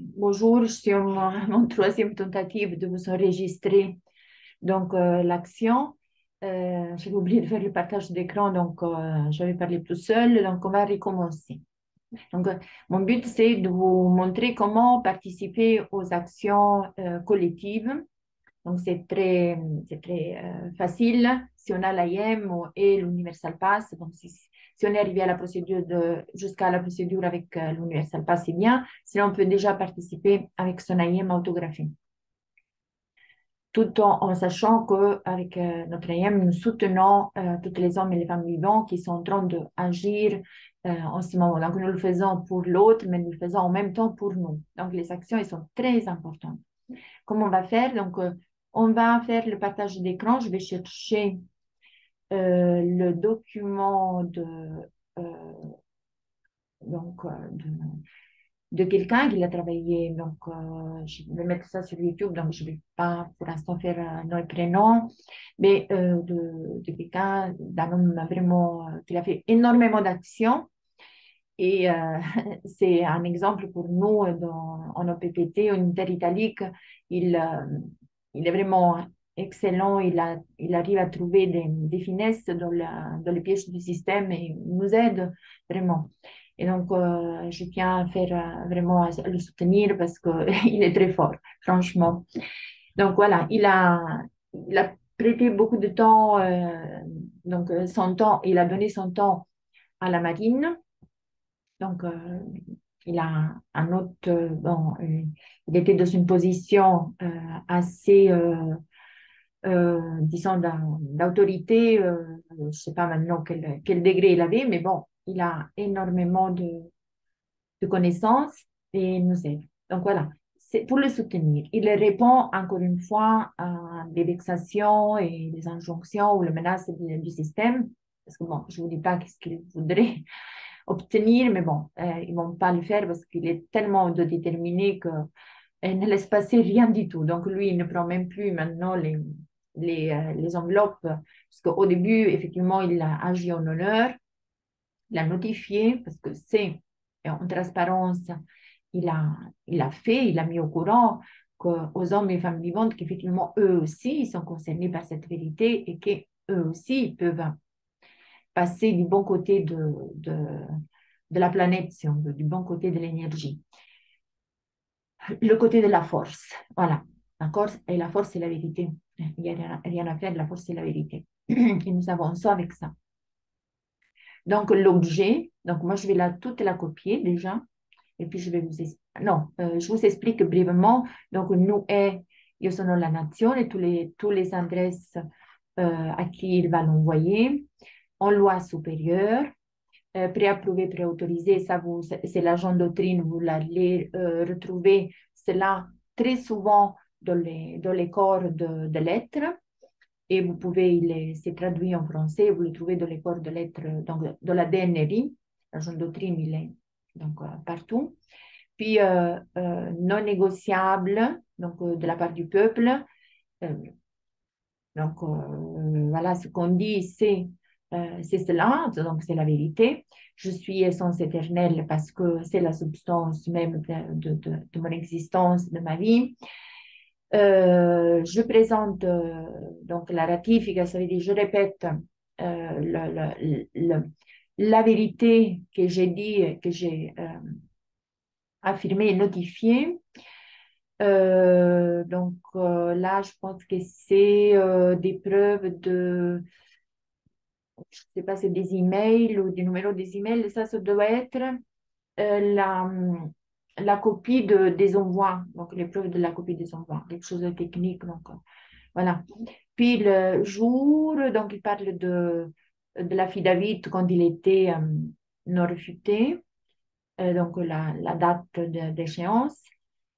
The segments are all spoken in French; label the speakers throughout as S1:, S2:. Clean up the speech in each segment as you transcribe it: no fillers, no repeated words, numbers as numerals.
S1: Bonjour, je suis mon troisième tentative de vous enregistrer l'action. J'avais oublié de faire le partage d'écran, j'avais parlé tout seul, donc on va recommencer. Donc, mon but, c'est de vous montrer comment participer aux actions collectives. Donc, c'est très facile. Si on a l'AIM et l'Universal Pass, si on est arrivé à la procédure jusqu'à la procédure avec l'Universal Pass, c'est bien. Sinon, on peut déjà participer avec son AIM autographié. Tout en sachant qu'avec notre AIM, nous soutenons toutes les hommes et les femmes vivants qui sont en train d'agir en ce moment. Donc, nous le faisons pour l'autre, mais nous le faisons en même temps pour nous. Donc, les actions, elles sont très importantes. Comment on va faire? On va faire le partage d'écran. Je vais chercher le document euh, donc, euh, de, de quelqu'un qui a travaillé. Je vais mettre ça sur YouTube. Donc, je ne vais pas pour l'instant faire nom et prénom, mais de quelqu'un, d'un homme vraiment qui a fait énormément d'actions. Et c'est un exemple pour nous en OPPT, en interitalique. Il, euh, il est vraiment excellent. Il arrive à trouver des finesses dans les pièges du système et nous aide vraiment. Et je tiens à faire vraiment à le soutenir parce qu'il est très fort, franchement. Donc voilà, il a prêté beaucoup de temps, son temps, il a donné son temps à la marine. Donc, il a un autre, il était dans une position assez, disons, d'autorité. Je ne sais pas maintenant quel degré il avait, mais bon, il a énormément de connaissances et nous aide. Donc voilà, c'est pour le soutenir. Il répond encore une fois à des vexations et des injonctions ou les menaces du système. Parce que bon, je ne vous dis pas qu'est-ce qu'il voudrait obtenir, mais bon, ils ne vont pas le faire parce qu'il est tellement déterminé qu'il ne laisse passer rien du tout. Donc lui, il ne prend même plus maintenant les enveloppes, parce qu'au début, effectivement, il a agi en honneur, il a notifié, parce que c'est en transparence, il a, il a fait, il a mis au courant aux hommes et femmes vivantes qu'effectivement, eux aussi, ils sont concernés par cette vérité et qu'eux aussi, ils peuvent passer du bon côté de la planète, si on veut, du bon côté de l'énergie. Le côté de la force, voilà. D'accord? Et la force, c'est la vérité. Il n'y a rien à faire, la force, c'est la vérité. Et nous avançons avec ça. Donc, l'objet, donc moi, je vais toute la copier déjà. Et puis, je vais vous expliquer. Non, je vous explique brièvement. Donc, nous et io sono la nation et tous les adresses à qui il va l'envoyer en loi supérieure. Préapprouvé, préautorisé, ça c'est l'agent doctrine, vous l'allez retrouver cela très souvent dans les corps de lettres et vous pouvez, c'est traduit en français, vous le trouvez dans les corps de lettres, donc dans la DNRI, l'agent doctrine, il est partout. Puis non négociable, de la part du peuple. Euh, voilà, ce qu'on dit, c'est cela, donc c'est la vérité. Je suis essence éternelle parce que c'est la substance même de mon existence, de ma vie. Je présente donc la ratifique, ça veut dire je répète la vérité que j'ai dit, que j'ai affirmée et notifiée. Là, je pense que c'est des preuves je ne sais pas, c'est des emails ou des numéros des emails. Ça doit être la copie des envois, donc les preuves de la copie des envois, quelque chose de technique. Voilà. Puis le jour, donc il parle de l'affidavit quand il était non réfuté, la date d'échéance.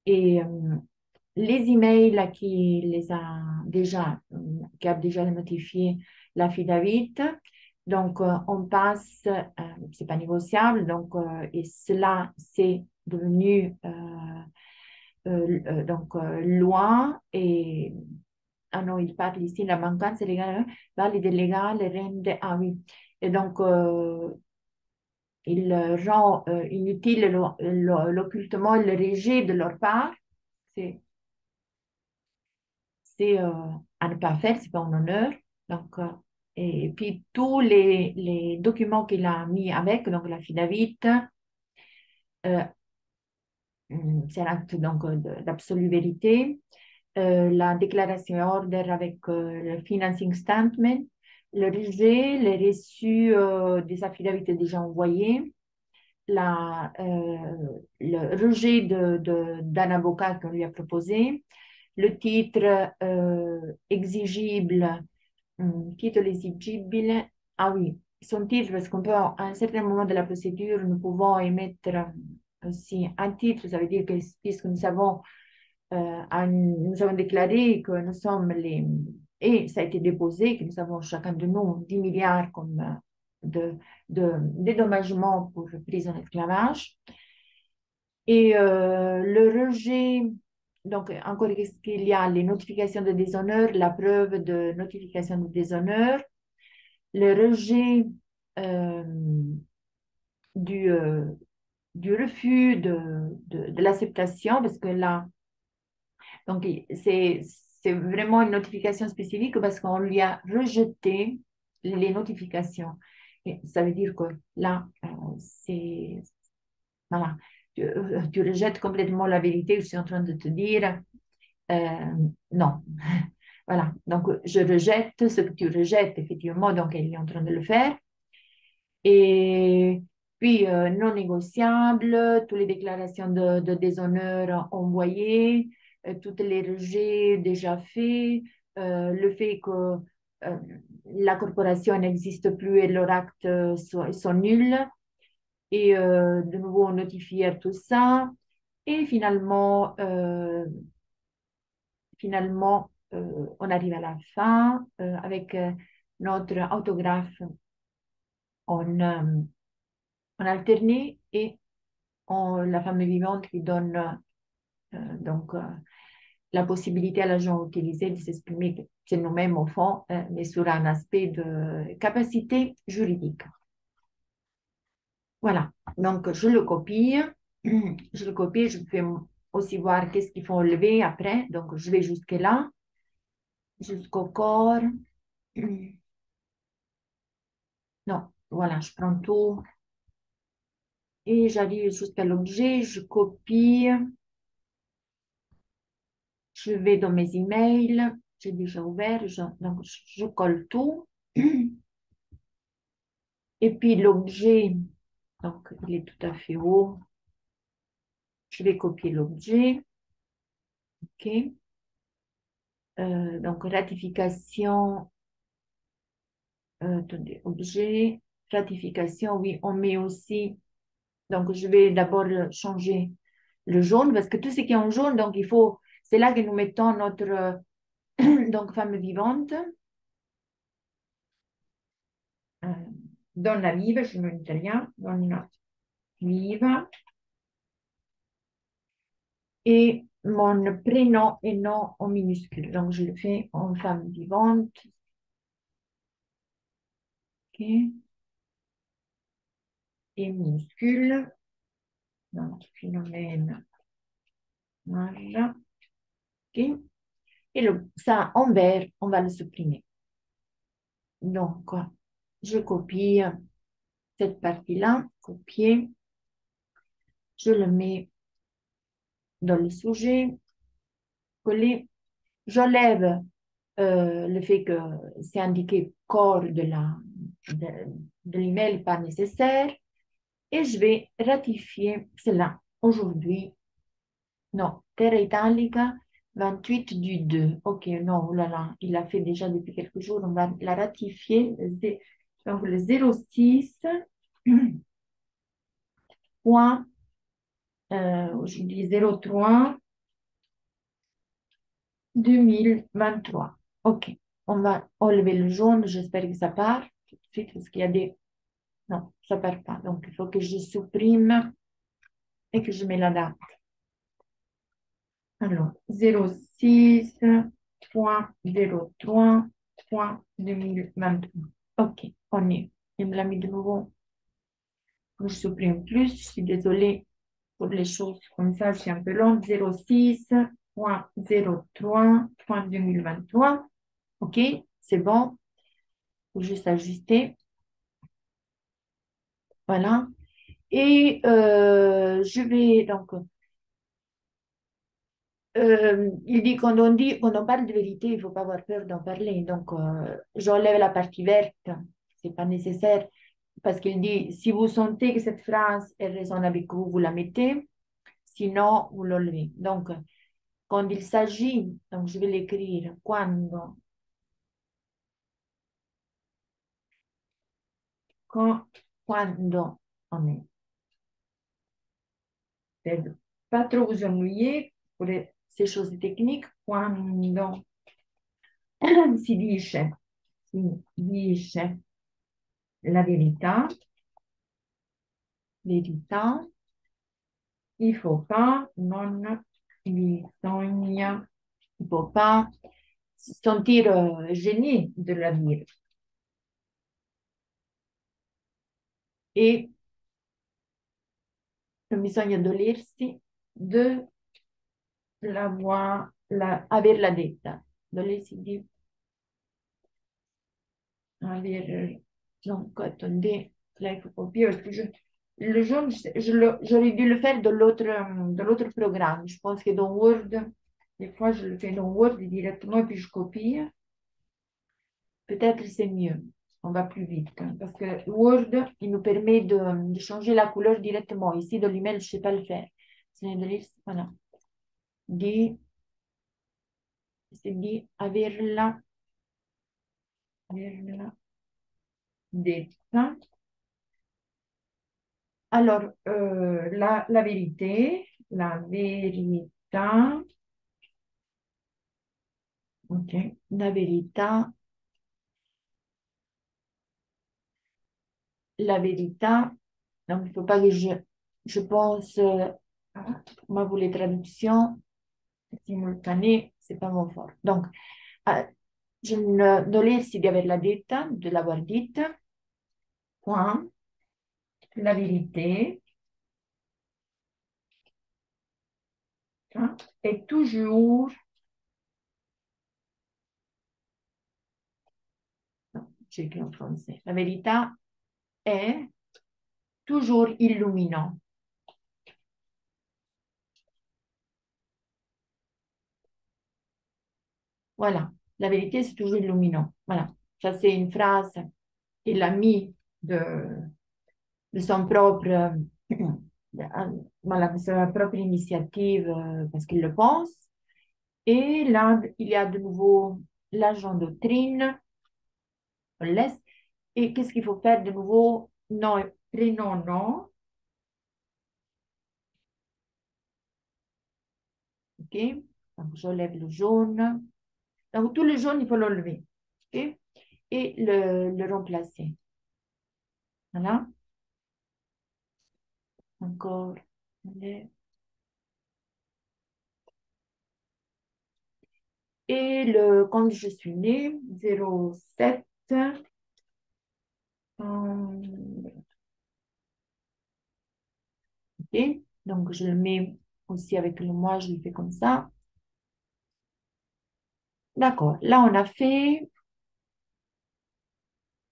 S1: Et les emails qui a déjà notifié l'affidavit. On passe, c'est pas négociable, et cela, c'est devenu loi. Et, ah non, il parle ici, la mancanza legale, valide legale rende, ah oui. Et il rend inutile l'occultement et le rejet de leur part. C'est c'est à ne pas faire, c'est pas un honneur. Donc, et puis tous les documents qu'il a mis avec, donc l'affidavit, euh, c'est un acte donc d'absolue vérité, la déclaration order avec le financing statement, le rejet, les reçus des affidavits déjà envoyés, le rejet d'un avocat qu'on lui a proposé, le titre exigible, titre esigibile. Ah oui, son titre, parce qu'on peut, à un certain moment de la procédure, nous pouvons émettre aussi un titre, ça veut dire que puisque nous avons déclaré que nous sommes et ça a été déposé, que nous avons chacun de nous 10 milliards comme de dédommagement pour prise en esclavage. Et le rejet, donc encore qu'est-ce qu'il y a, les notifications de déshonneur, la preuve de notification de déshonneur, le rejet euh, du, euh, du refus de l'acceptation, parce que là, donc c'est vraiment une notification spécifique parce qu'on lui a rejeté les notifications. Et ça veut dire que là, c'est voilà, tu rejettes complètement la vérité. Je suis en train de te dire euh, non. Voilà, donc je rejette ce que tu rejettes, effectivement, donc elle est en train de le faire. Et puis, non négociable, toutes les déclarations de déshonneur envoyées, tous les rejets déjà faits, le fait que la corporation n'existe plus et leurs actes sont nuls, et de nouveau notifier tout ça. Et finalement, on arrive à la fin avec notre autographe en, en alterné et la femme vivante qui donne donc la possibilité à l'agent utilisé de s'exprimer, c'est nous-mêmes au fond, mais sur un aspect de capacité juridique. Voilà, donc je le copie, je peux aussi voir qu'est-ce qu'il faut enlever après, donc je vais jusque là, jusqu'au corps. Non, voilà, je prends tout et j'arrive jusqu'à l'objet, je copie, je vais dans mes emails, j'ai déjà ouvert, donc je colle tout. Et puis l'objet, donc il est tout à fait haut, je vais copier l'objet, ok. Donc ratification, attendez, objet, ratification, oui, on met aussi, donc je vais d'abord changer le jaune, parce que tout ce qui est en jaune, donc il faut, c'est là que nous mettons notre donc femme vivante. Euh, donna viva, je me italien, donna viva. Et mon prénom et nom en minuscule. Donc, je le fais en femme vivante. OK. Et minuscule. Donc, phénomène. Voilà. OK. Et ça, en vert, on va le supprimer. Donc, je copie cette partie-là. Copier. Je le mets dans le sujet. Coller. J'enlève le fait que c'est indiqué corps de, de l'email pas nécessaire et je vais ratifier cela aujourd'hui. Non, terra italica 28 du 2. Ok, non, oh là là, il l'a fait déjà depuis quelques jours, on va la ratifier. Donc le 06 point, aujourd'hui 03 2023. Ok, on va enlever le jaune, j'espère que ça part tout de suite parce qu'il y a des... Non, ça part pas. Donc il faut que je supprime et que je mets la date. Alors, 06.03.2023. Ok, on est. Il me l'a mis de nouveau Je supprime plus, je suis désolée pour les choses comme ça, je suis un peu longue. 06.03.2023. OK, c'est bon. Faut juste ajuster. Voilà. Et je vais donc, il dit quand on parle de vérité, il ne faut pas avoir peur d'en parler. Donc, j'enlève la partie verte, c'est pas nécessaire, parce qu'il dit, si vous sentez que cette phrase est résonne avec vous, vous la mettez, sinon, vous l'enlevez. Donc, quand il s'agit, donc je vais l'écrire, quand, quando, on est, per pas trop vous ennuyer pour ces choses techniques, quando si dice la verità, il faut pas, non bisogna, il faut pas se sentir gêné de la dire. E non bisogna dolersi de averla detta. Dolersi di aver... Donc, attendez, là, il faut copier parce que le jaune, j'aurais dû le faire de l'autre programme. Je pense que dans Word, des fois, je le fais dans Word directement et puis je copie. Peut-être c'est mieux. On va plus vite, hein, parce que Word, il nous permet de changer la couleur directement. Ici, dans l'email, je ne sais pas le faire. Voilà. Di, c'est di averla detta. Alors, la vérité, la vérité, ok, la vérité, la vérité. Donc, il ne faut pas que je pense, moi, pour les traductions simultanées, c'est pas mon fort. Donc, euh, je ne dolersi di averla detta, de l'avoir dite, point, la vérité, hein, est toujours, non, j'ai écrit en français, la vérité est toujours illuminant. Voilà, la vérité, c'est toujours illuminant. Voilà, ça c'est une phrase qu'il a mis de son propre, voilà, de sa propre initiative parce qu'il le pense. Et là, il y a de nouveau l'agent doctrine, on laisse. Et qu'est-ce qu'il faut faire de nouveau? Non, prénom, non. OK? Donc, j'enlève le jaune. Donc, tout le jaune, il faut l'enlever. OK? Et le remplacer. Voilà. Encore. Et quand je suis née, 07. OK? Donc, je le mets aussi avec le mois, je le fais comme ça. D'accord. Là, on a fait.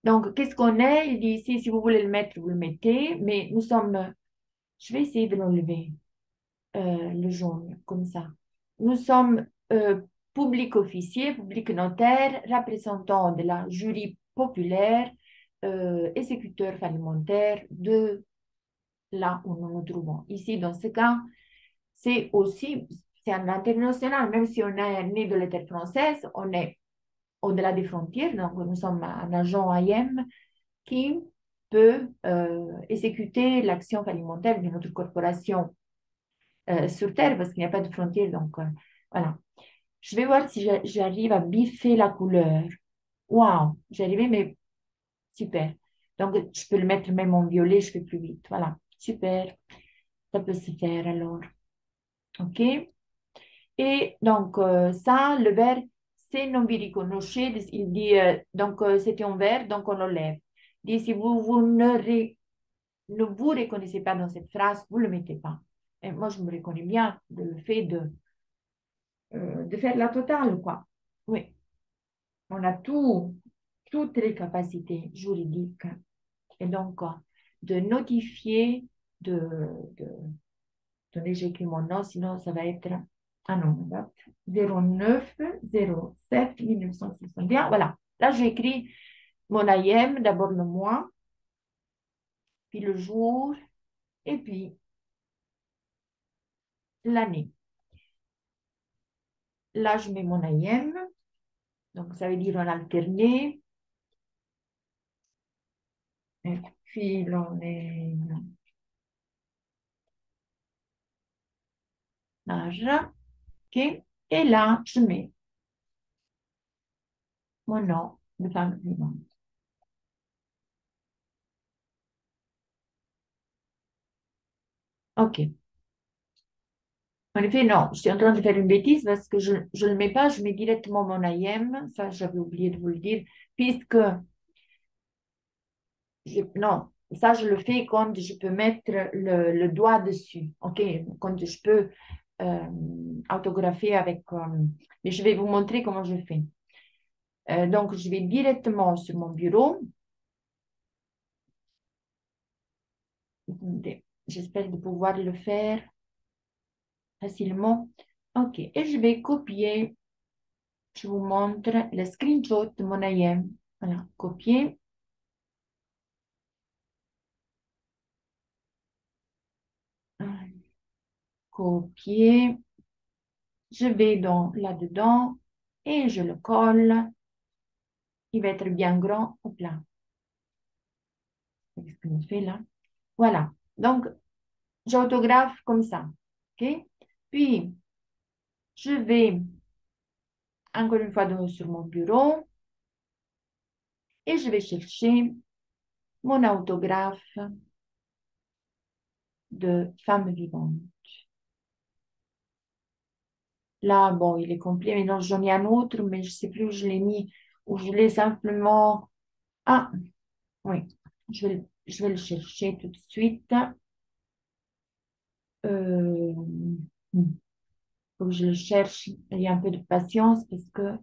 S1: Donc, qu'est-ce qu'on est? Il dit ici, si vous voulez le mettre, vous le mettez. Mais nous sommes. Je vais essayer de l'enlever, le jaune, comme ça. Nous sommes public officier, public notaire, représentant de la jury populaire, exécuteur alimentaire de là où nous nous trouvons. Ici, dans ce cas, c'est aussi, c'est un international, même si on est né de la terre française, on est au-delà des frontières, donc nous sommes un agent IM qui peut exécuter l'action alimentaire de notre corporation sur Terre parce qu'il n'y a pas de frontières. Donc, voilà. Je vais voir si j'arrive à biffer la couleur. Waouh, j'ai arrivé, mais super. Donc, je peux le mettre même en violet, je fais plus vite. Voilà, super. Ça peut se faire alors. OK? Et donc, ça, le verbe, se non vi riconoscete, il dit, donc c'était un verbe, donc on l'enlève. Il dit, si vous ne ne vous reconnaissez pas dans cette phrase, vous ne le mettez pas. Et moi, je me reconnais bien de le fait de faire la totale, quoi. Oui, on a toutes les capacités juridiques. Et donc, de notifier, de, de attendez, j'écris mon nom, sinon ça va être, ah non, 09 07 1961. Voilà. Là, j'écris mon IM, d'abord le mois, puis le jour, et puis l'année. Là, je mets mon IM, donc ça veut dire en alterné. Et puis, on est âge, ok. Et là, je mets mon nom de femme vivante. Ok. En effet, non, je suis en train de faire une bêtise parce que je ne le mets pas, je mets directement mon IM, ça j'avais oublié de vous le dire, puisque non, ça je le fais quand je peux mettre le doigt dessus, ok, quand je peux autographier avec, mais je vais vous montrer comment je fais. Donc je vais directement sur mon bureau. Attendez, j'espère de pouvoir le faire facilement. Ok, et je vais copier, je vous montre le screenshot de mon IM. Voilà, copier. Copier. Je vais là-dedans et je le colle. Il va être bien grand. Hop là. Qu'est-ce que je fais là? Voilà. Donc, j'autographe comme ça. OK? Puis, je vais encore une fois sur mon bureau et je vais chercher mon autographe de femme vivante. Là, bon, il est complet. Mais non, j'en ai un autre, mais je ne sais plus où je l'ai mis. Ou je l'ai simplement. Ah, oui. Je vais le chercher tout de suite. Euh, faut que je le cherche. Il y a un peu de patience parce que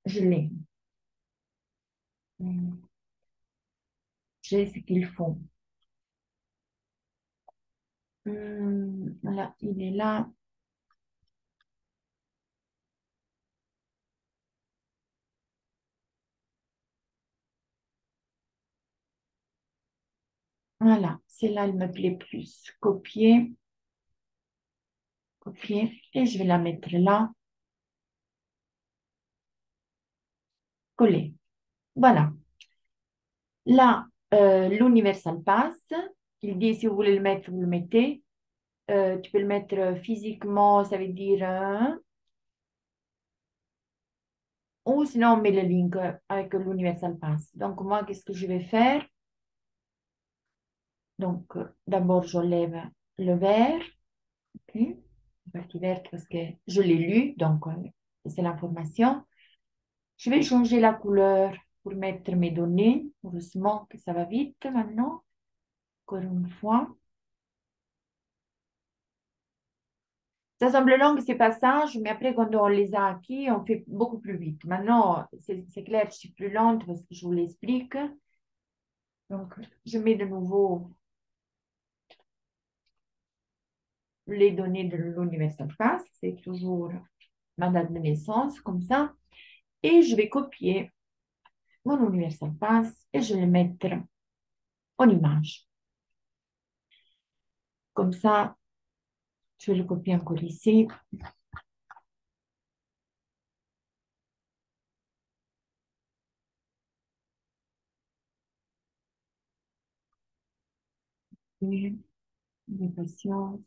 S1: je l'ai. J'ai ce qu'il faut. Voilà, il est là. Voilà, c'est là, il me plaît plus. Copier, copier. Et je vais la mettre là. Coller. Voilà. Là, l'Universal Pass. Il dit si vous voulez le mettre, vous le mettez. Tu peux le mettre physiquement, ça veut dire ou sinon on met le link avec l'Universal Pass. Donc moi, qu'est-ce que je vais faire? Donc d'abord, j'enlève le vert, ok, la partie verte parce que je l'ai lu, donc c'est l'information. Je vais changer la couleur pour mettre mes données. Heureusement que ça va vite maintenant. Encore une fois. Ça semble long, ces passages, mais après, quand on les a acquis, on fait beaucoup plus vite. Maintenant, c'est clair, je suis plus lente parce que je vous l'explique. Donc, je mets de nouveau les données de l'Universal Pass. C'est toujours ma date de naissance, comme ça. Et je vais copier mon Universal Pass et je vais le mettre en image. Comme ça, je vais le copier encore ici. Et, de patience,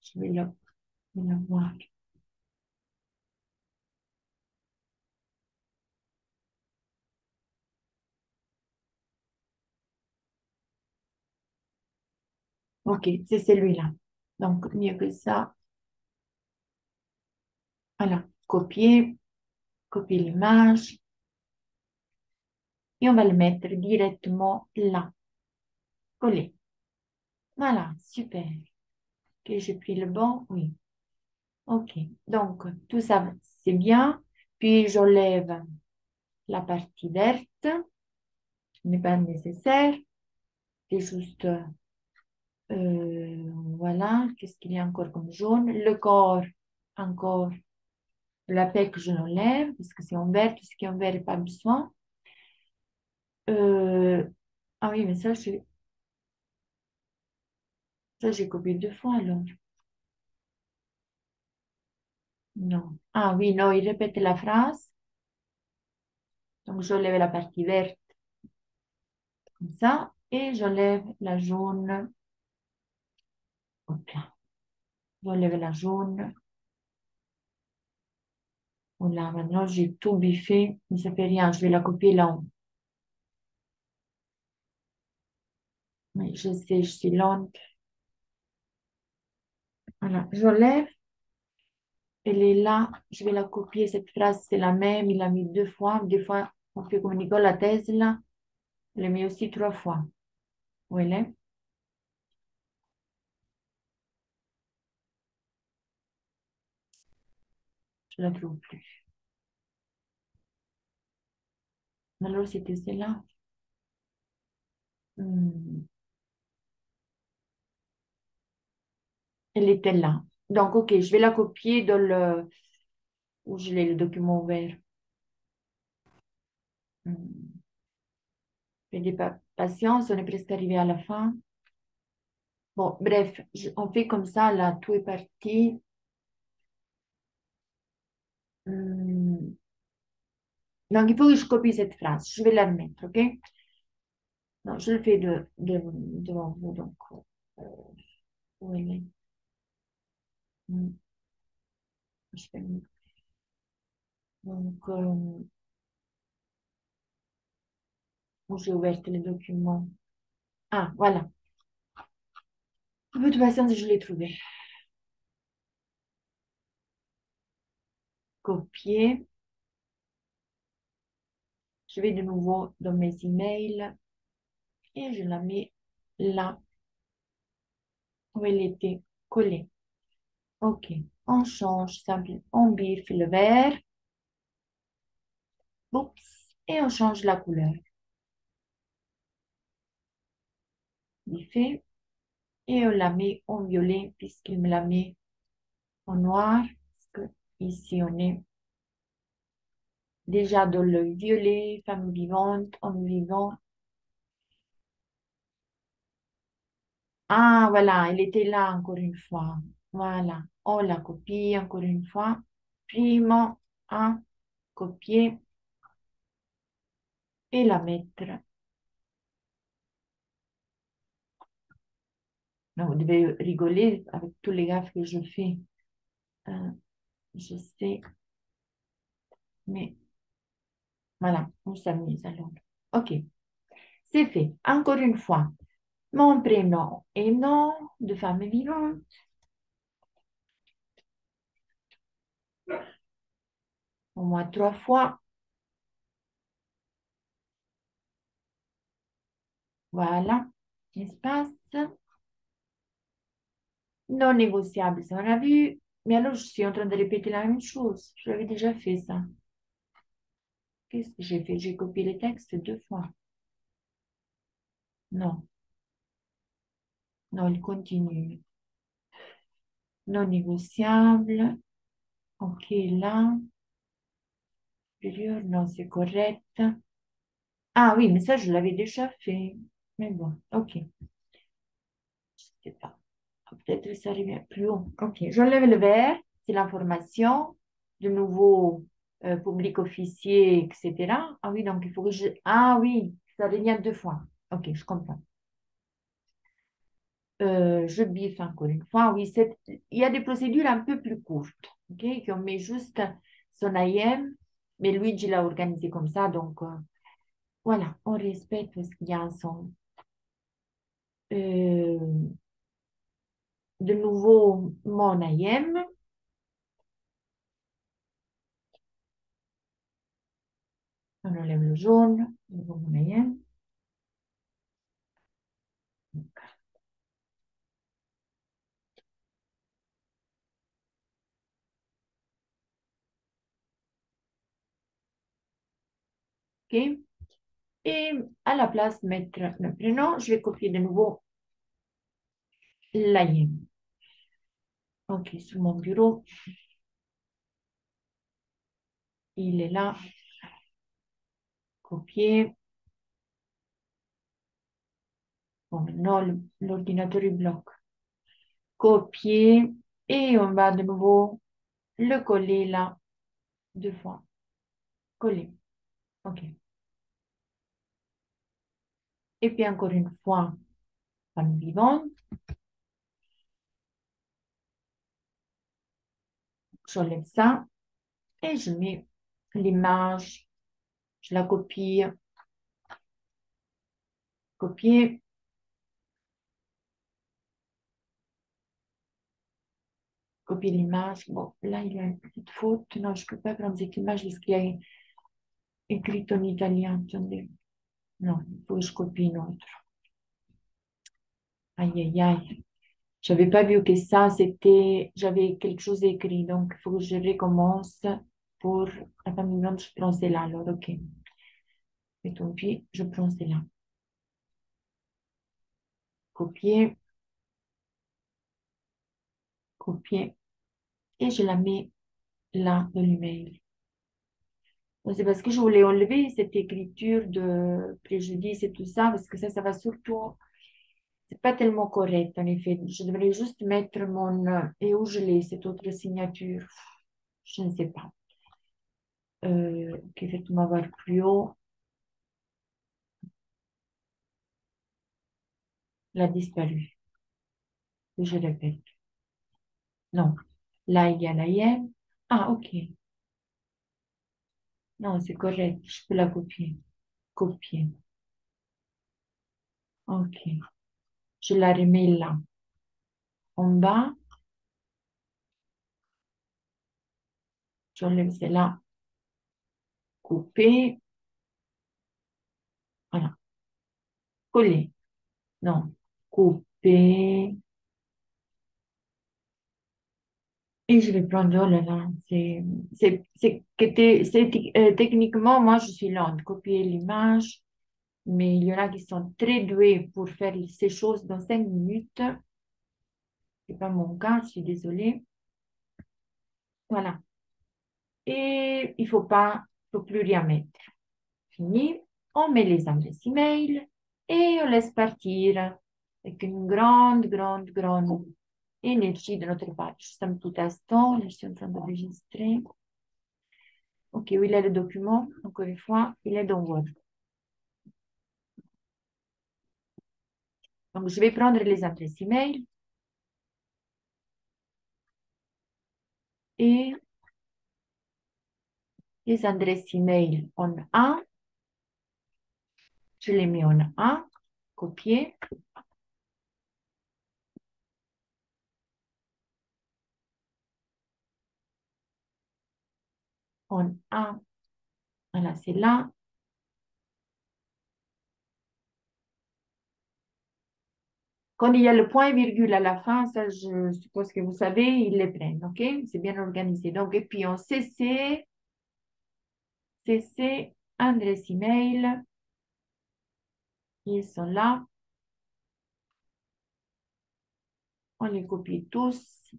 S1: je vais le voir. Ok, c'est celui-là. Donc, mieux que ça, voilà, copier, copier l'image et on va le mettre directement là, collé. Voilà, super. Ok, j'ai pris le bon, oui. Ok, donc tout ça, c'est bien. Puis j'enlève la partie verte, ce n'est pas nécessaire. C'est juste, voilà, qu'est-ce qu'il y a encore comme jaune? Le corps, encore, la PEC, je l'enlève, parce que c'est en vert, tout ce qui est en vert, pas besoin. Euh, ah oui, mais ça, j'ai copié deux fois alors. Non. Ah oui, non, il répète la phrase. Donc, j'enlève la partie verte comme ça et j'enlève la jaune. Hop là. J'enlève la jaune. Voilà, maintenant j'ai tout biffé, mais ça fait rien. Je vais la copier là-haut. Mais je sais, je suis lente. Voilà, j'enlève. Elle est là. Je vais la copier. Cette phrase, c'est la même. Il l'a mis deux fois. Des fois, on fait comme Nikola Tesla. Elle l'a mis aussi trois fois. Où elle est? Je la trouve plus. Alors, c'était celle-là. Hmm. Elle était là. Donc, OK, je vais la copier dans le... Où je l'ai, le document ouvert. Hmm. Faites patience, on est presque arrivé à la fin. Bon, bref, on fait comme ça, là, tout est parti. Hmm. Donc, il faut que je copie cette phrase. Je vais la remettre, OK? Non, je le fais devant vous, donc, euh, où elle est? Hmm. Je fais donc, où j'ai ouvert le document. Ah, voilà. Un peu de patience, je l'ai trouvé. Copier. Je vais de nouveau dans mes emails et je la mets là où elle était collée. OK. On change simple, on biffe le vert. Oups. Et on change la couleur. Biffer. Et on la met en violet puisqu'il me la met en noir. Parce que ici, on est déjà dans le violet, femme vivante, homme vivant. Ah, voilà, elle était là encore une fois. Voilà, on la copie encore une fois. Primo à copier et la mettre. Non, vous devez rigoler avec tous les gaffes que je fais. Euh, je sais, mais voilà, on s'amuse alors. OK, c'est fait. Encore une fois, mon prénom est nom de femme vivante. Au moins trois fois. Voilà, espace. Non négociable, ça on a vu. Mais alors, je suis en train de répéter la même chose. Je l'avais déjà fait, ça. Qu'est-ce que j'ai fait? J'ai copié les textes deux fois. Non, non, il continue. Non négociable. OK, là. Supérieur, non, c'est correct. Ah oui, mais ça, je l'avais déjà fait. Mais bon, OK. Je sais pas. Peut-être que ça revient plus haut. OK, j'enlève le vert. C'est l'information. De nouveau, public officier, etc. Ah oui, donc il faut que je... Ah oui, ça revient deux fois. OK, je comprends. Je biffe encore une fois. Oui, il y a des procédures un peu plus courtes, OK, qu'on met juste son IM, mais Luigi l'a organisé comme ça, donc voilà, on respecte ce qu'il y a ensemble. Euh, de nouveau, mon IM, on enlève le jaune, de nouveau mon IM. OK? Et à la place, mettre le prénom, je vais copier de nouveau l'AIM. OK, sur mon bureau, il est là. Copier. Bon, maintenant, l'ordinateur, il bloque. Copier. Et on va de nouveau le coller là, 2 fois. Coller. OK. Et puis encore une fois, femme vivante. J'enlève ça et je mets l'image. Je la copie. Copier. Copier l'image. Bon, là, il y a une petite faute. Non, je ne peux pas prendre cette image parce qu'il y a écrit en italien. Attendez. Non, il faut que je copie une autre. Aïe, aïe, aïe. Je n'avais pas vu que ça, c'était... J'avais quelque chose écrit. Donc, il faut que je recommence pour la famille blanche. Je prends celle-là. Alors, OK. Et tant pis, je prends celle-là. Copier. Copier. Et je la mets là dans l'email. C'est parce que je voulais enlever cette écriture de préjudice et tout ça, parce que ça va surtout, c'est pas tellement correct en effet. Je devrais juste mettre mon, et où je l'ai, cette autre signature. Je ne sais pas. Ok, faites-moi voir plus haut. Elle a disparu. Je répète. Non. Là, il y a la IM. Ah, ok. Non, c'est correct. Je peux la copier. Copier. Ok. Je la remets là. En bas, j'enlève celle-là. Couper. Voilà. Coller. Non. Couper. Et je vais prendre, oh là là, techniquement, moi, je suis lente, copier l'image, mais il y en a qui sont très doués pour faire ces choses dans 5 minutes. C'est pas mon cas, je suis désolée. Voilà. Et il faut plus rien mettre. Fini. On met les adresses email et on laisse partir avec une grande, grande, grande énergie de notre part. Juste un petit instant, je suis en train d'enregistrer. Ok, où il est le document? Encore une fois, il est dans Word. Donc, je vais prendre les adresses email et les adresses email en A. Je les mets en A, copier. En A, voilà, c'est là. Quand il y a le point virgule à la fin, ça, je suppose que vous savez, ils les prennent, ok? C'est bien organisé. Donc, et puis en CC, adresse email, ils sont là. On les copie tous.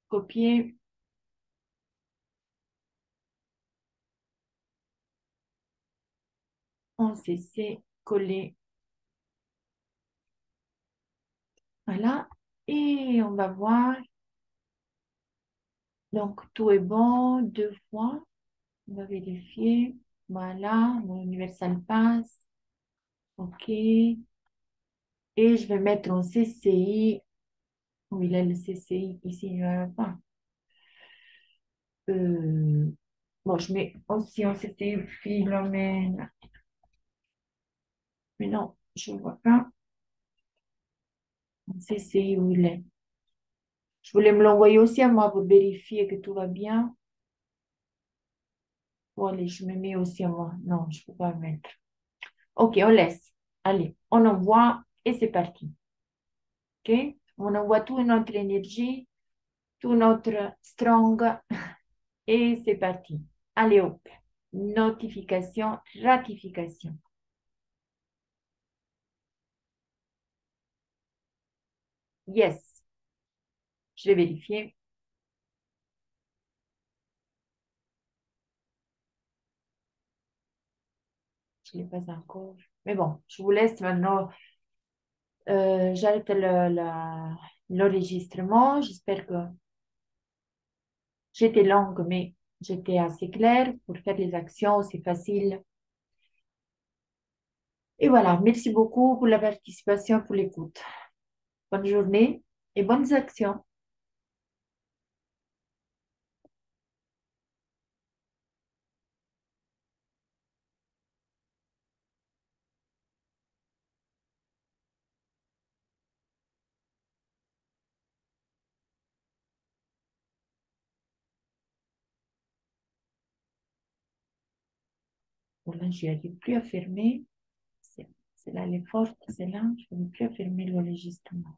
S1: Copier. En CC, coller. Voilà. Et on va voir. Donc, tout est bon. 2 fois. On va vérifier. Voilà. Mon Universal Pass. OK. Et je vais mettre en CCI. Où il est le CCI? Ici, il n'y en a pas. Euh, bon, je mets aussi en CCI Philomène. Mais non, je ne vois pas. En CCI où il est. Je voulais me l'envoyer aussi à moi pour vérifier que tout va bien. Bon, allez, je me mets aussi à moi. Non, je ne peux pas le mettre. OK, on laisse. Allez, on envoie et c'est parti. OK? On envoie toute notre énergie, tout notre strong et c'est parti. Allez hop. Notification, ratification. Yes. Je vais vérifier. Je ne l'ai pas encore. Mais bon, je vous laisse maintenant. J'arrête l'enregistrement. J'espère que j'étais longue, mais j'étais assez claire pour faire les actions. C'est facile. Et voilà. Merci beaucoup pour la participation, pour l'écoute. Bonne journée et bonnes actions. Voilà, je n'arrive plus à fermer. C'est là, elle est forte, c'est là. Je n'arrive plus à fermer l'enregistrement.